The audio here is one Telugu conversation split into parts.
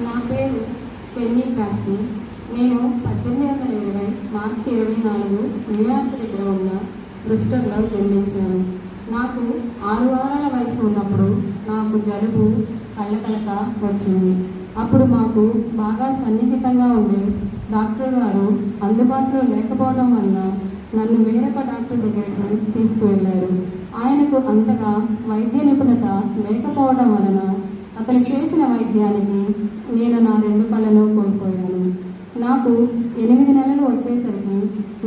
నా పేరు పెన్నీ క్రాస్బీ. నేను 1820 మార్చి 24 న్యూయార్క్ దగ్గర ఉన్న బ్రిస్టల్లో జన్మించాను. నాకు 6 వారాల వయసు ఉన్నప్పుడు నాకు జలుబు, కళ్ళకలక వచ్చింది. అప్పుడు మాకు బాగా సన్నిహితంగా ఉండే డాక్టర్ గారు అందుబాటులో లేకపోవడం వల్ల నన్ను వేరొక డాక్టర్ దగ్గరికి తీసుకువెళ్ళారు. ఆయనకు అంతగా వైద్య నిపుణత లేకపోవడం వలన అతను చేసిన వైద్యానికి నేను నా 2 కళ్ళను కోల్పోయాను. నాకు 8 నెలలు వచ్చేసరికి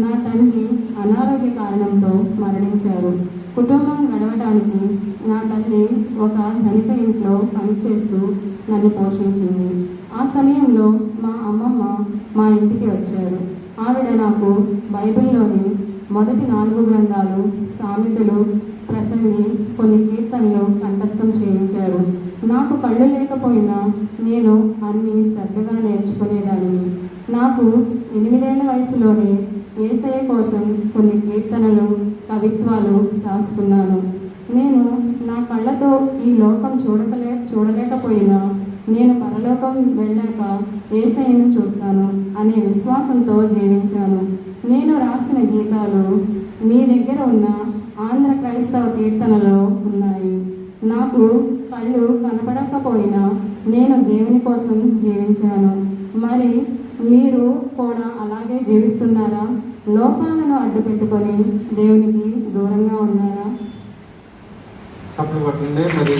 నా తండ్రి అనారోగ్య కారణంతో మరణించారు. కుటుంబం గడవడానికి నా తల్లి ఒక ధనిక ఇంట్లో పనిచేస్తూ నన్ను పోషించింది. ఆ సమయంలో మా అమ్మమ్మ మా ఇంటికి వచ్చారు. ఆవిడ నాకు బైబిల్లోని మొదటి 4 గ్రంథాలు, సామెతలు, ప్రసంగి, కొన్ని కీర్తనలు కంఠస్థం చేయించారు. నాకు కళ్ళు లేకపోయినా నేను అన్నీ శ్రద్ధగా నేర్చుకునేదాన్ని. నాకు 8 ఏళ్ల వయసులోనే యేసయ్య కోసం కొన్ని కీర్తనలు, కవిత్వాలు రాసుకున్నాను. నేను నా కళ్ళతో ఈ లోకం చూడలేకపోయినా నేను పరలోకం వెళ్ళాక యేసయ్యను చూస్తాను అనే విశ్వాసంతో జీవించాను. నేను రాసిన గీతాలు మీ దగ్గర ఉన్న ఆంధ్ర క్రైస్తవ కీర్తనలో ఉన్నాయి. నాకు కళ్ళు కనపడకపోయినా నేను దేవుని కోసం జీవించాను. మరి మీరు కూడా అలాగే జీవిస్తున్నారా? లోపాలను అడ్డు పెట్టుకొని దేవునికి దూరంగా ఉన్నారా? చప్పట్లు కొట్టండి. మరి